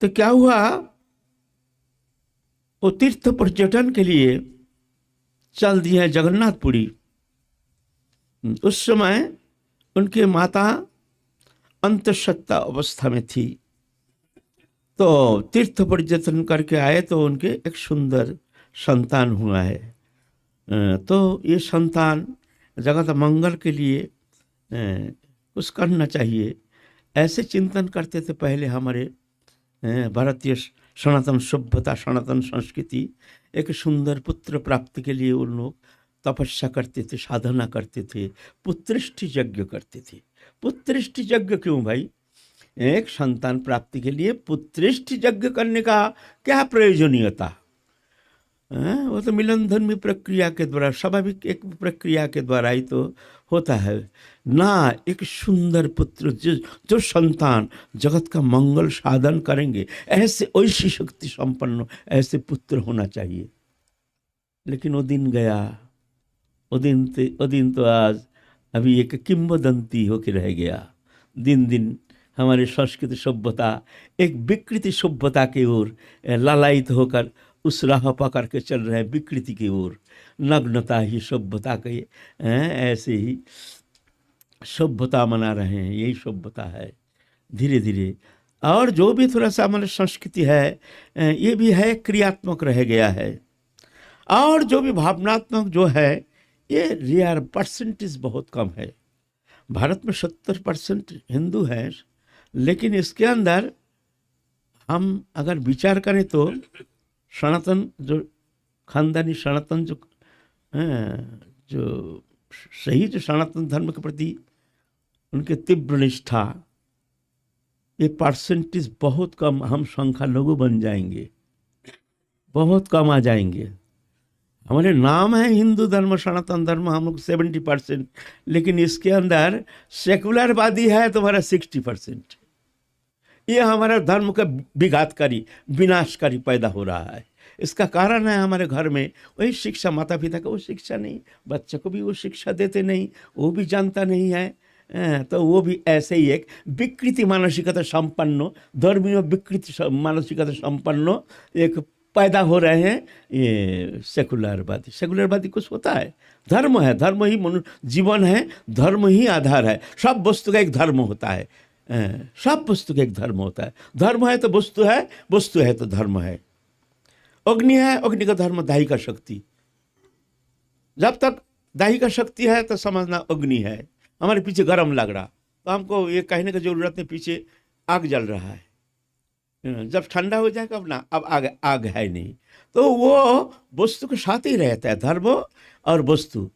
तो क्या हुआ, वो तीर्थ पर्यटन के लिए चल दिए जगन्नाथपुरी। उस समय उनके माता अंतःसत्ता अवस्था में थी, तो तीर्थ पर्यटन करके आए तो उनके एक सुंदर संतान हुआ है। तो ये संतान जगत मंगल के लिए कुछ करना चाहिए, ऐसे चिंतन करते थे पहले हमारे भारतीय सनातन सभ्यता, सनातन संस्कृति। एक सुंदर पुत्र प्राप्ति के लिए उन लोग तपस्या करते थे, साधना करते थे, पुत्रेष्टि यज्ञ करते थे। पुत्रेष्टि यज्ञ क्यों भाई? एक संतान प्राप्ति के लिए पुत्रेष्टि यज्ञ करने का क्या प्रयोजनीयता? वो तो मिलन धर्मी प्रक्रिया के द्वारा, स्वाभाविक एक प्रक्रिया के द्वारा ही तो होता है ना। एक सुंदर पुत्र, जो संतान जगत का मंगल साधन करेंगे, ऐसे ऐसी शक्ति संपन्न ऐसे पुत्र होना चाहिए। लेकिन वो दिन गया, वो दिन तो आज अभी एक किंवदंती होकर रह गया। दिन दिन हमारे संस्कृति सभ्यता एक विकृति सभ्यता की ओर लालायित होकर उस राह पकड़ के चल रहे हैं, विकृति की ओर। नग्नता ही सभ्यता के ऐसे ही सभ्यता मना रहे हैं, यही सभ्यता है धीरे धीरे। और जो भी थोड़ा सा हमारी संस्कृति है, ये भी है क्रियात्मक रह गया है। और जो भी भावनात्मक जो है, ये रेयर परसेंटेज बहुत कम है। भारत में 70% हिंदू हैं, लेकिन इसके अंदर हम अगर विचार करें तो सनातन जो खानदानी सनातन जो सही जो सनातन धर्म के प्रति उनके तीव्र निष्ठा, ये परसेंटेज बहुत कम, हम संख्या लोगों बन जाएंगे, बहुत कम आ जाएंगे। हमारे नाम है हिंदू धर्म, सनातन धर्म, हम लोग 70%, लेकिन इसके अंदर सेकुलरवादी है तुम्हारा 60%। ये हमारा धर्म का विघातकारी, विनाशकारी पैदा हो रहा है। इसका कारण है हमारे घर में वही शिक्षा, माता पिता को वो शिक्षा नहीं, बच्चे को भी वो शिक्षा देते नहीं, वो भी जानता नहीं है। तो वो भी ऐसे ही एक विकृति मानसिकता संपन्न, धर्मीय विकृति मानसिकता संपन्न एक पैदा हो रहे हैं, ये सेकुलरवादी। सेकुलरवादी कुछ होता है, धर्म है, धर्म ही मनुष्य जीवन है, धर्म ही आधार है। सब वस्तु का एक धर्म होता है, सब वस्तु का एक धर्म होता है। धर्म है तो वस्तु है, वस्तु है तो धर्म है। अग्नि है, अग्नि का धर्म दाहिका शक्ति। जब तक दाहिका शक्ति है तो समझना अग्नि है। हमारे पीछे गर्म लग रहा तो हमको ये कहने की जरूरत नहीं, पीछे आग जल रहा है। जब ठंडा हो जाएगा अब ना, अब आग है नहीं, तो वो वस्तु के साथ ही रहता है धर्म और वस्तु।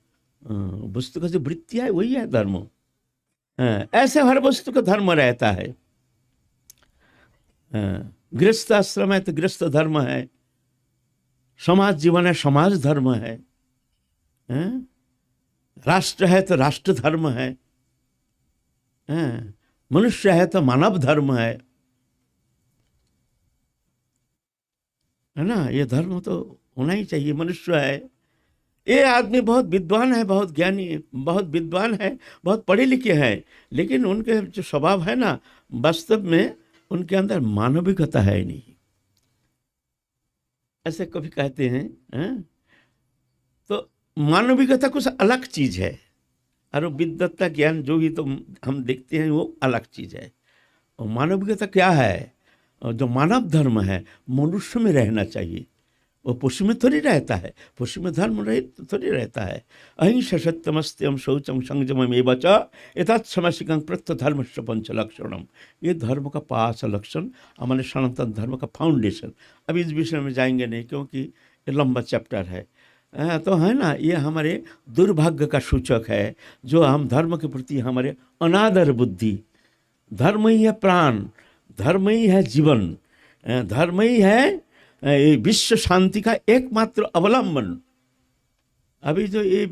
वस्तु का जो वृत्ति है वही है धर्म। ऐसे हर वस्तु का धर्म रहता है। गृहस्थ आश्रम है तो गृहस्थ धर्म है, समाज जीवन है, समाज धर्म है, राष्ट्र है तो राष्ट्र धर्म है, मनुष्य है तो मानव धर्म है ना। ये धर्म तो होना ही चाहिए। मनुष्य है, ये आदमी बहुत विद्वान है, बहुत ज्ञानी, बहुत विद्वान है, बहुत पढ़े लिखे हैं, लेकिन उनके जो स्वभाव है ना, वास्तव में उनके अंदर मानविकता है नहीं। ऐसे कभी कहते हैं, तो मानविकता कुछ अलग चीज है, और विद्वत्ता ज्ञान जो भी तो हम देखते हैं वो अलग चीज है। और मानविकता क्या है? जो मानव धर्म है, मनुष्य में रहना चाहिए। वो पशु में थोड़ी रहता है, पशु में धर्म रहित थोड़ी रहता है। अहिंसा सत्यमस्त्यम शौचम संयमम एव च एतत् समसिकं प्रत्य धर्मस्य पंच लक्षणम। ये धर्म का 5 लक्षण, हमारे सनातन धर्म का फाउंडेशन। अब इस विषय में जाएंगे नहीं क्योंकि ये लंबा चैप्टर है। तो है ना, ये हमारे दुर्भाग्य का सूचक है, जो हम धर्म के प्रति हमारे अनादर बुद्धि। धर्म ही है प्राण, धर्म ही है जीवन, धर्म ही है विश्व शांति का एकमात्र अवलंबन। अभी जो ये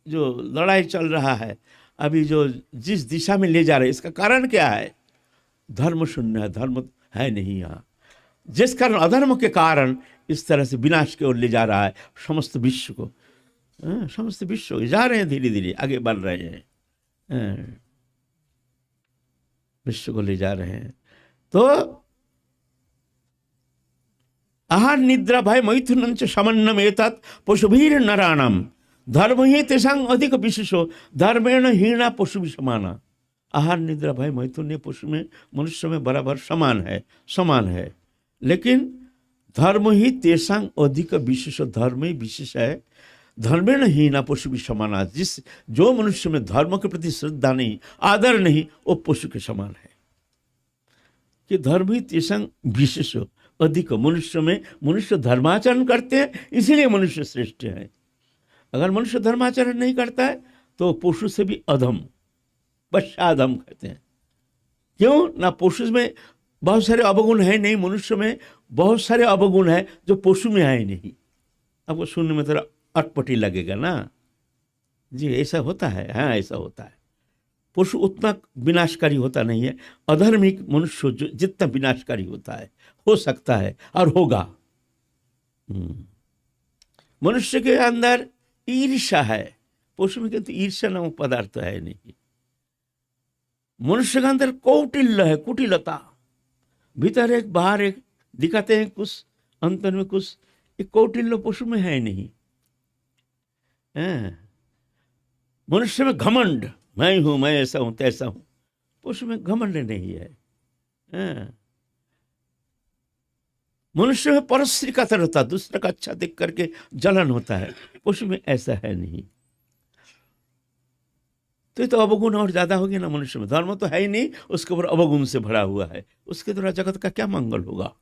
जो लड़ाई चल रहा है, अभी जो जिस दिशा में ले जा रहे हैं, इसका कारण क्या है? धर्म शून्य है, धर्म है नहीं यहाँ। जिस कारण, अधर्म के कारण इस तरह से विनाश की ओर ले जा रहा है समस्त विश्व को। समस्त विश्व जा रहे हैं, धीरे धीरे आगे बढ़ रहे हैं, विश्व को ले जा रहे हैं। तो आहार निद्रा भय मैथुनं च समन्नमेतत् पशुभिर्नराणाम धर्म ही तेषां अधिक विशेषो धर्मेण हीना पशु समाना। आहार निद्रा भय मैथुन पशु में मनुष्य में बराबर समान है, लेकिन धर्म ही तेषां अधिक विशेष, धर्म ही विशेष है। धर्मेण हीना पशु भी समाना, जो मनुष्य में धर्म के प्रति श्रद्धा नहीं, आदर नहीं, वो पशु के समान है। कि धर्म ही तेषां विशेष अधिक, मनुष्य धर्माचरण करते हैं इसीलिए मनुष्य श्रेष्ठ है। अगर मनुष्य धर्माचरण नहीं करता है तो पशु से भी अधम, पश्चाधम कहते हैं। क्यों ना? पशु में बहुत सारे अवगुण है नहीं, मनुष्य में बहुत सारे अवगुण है जो पशु में है नहीं। आपको सुनने में थोड़ा अटपटी लगेगा ना जी, ऐसा होता है। हाँ, ऐसा होता है। पशु उतना विनाशकारी होता नहीं है, अधर्मिक मनुष्य जो जितना विनाशकारी होता है, हो सकता है और होगा। मनुष्य के अंदर ईर्ष्या है, पशु में किंतु ईर्ष्या नामक पदार्थ है नहीं। मनुष्य के अंदर कौटिल्य है, कुटिलता, भीतर एक बाहर एक, दिखाते हैं कुछ, अंतर में कुछ। एक कौटिल्य पशु में है नहीं। मनुष्य में घमंड, मैं हूं, मैं ऐसा हूं तैसा हूं, पशु में घमंड नहीं है। मनुष्य में परस्त्री का तरता, दूसरे का अच्छा देख करके जलन होता है, पशु में ऐसा है नहीं। तो ये तो अवगुण और ज्यादा हो गया ना मनुष्य में। धर्म तो है ही नहीं, उसके ऊपर अवगुण से भरा हुआ है, उसके द्वारा जगत का क्या मंगल होगा।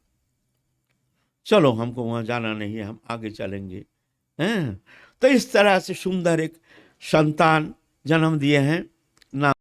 चलो, हमको वहां जाना नहीं है, हम आगे चलेंगे। तो इस तरह से सुंदर एक संतान जन्म दिए हैं।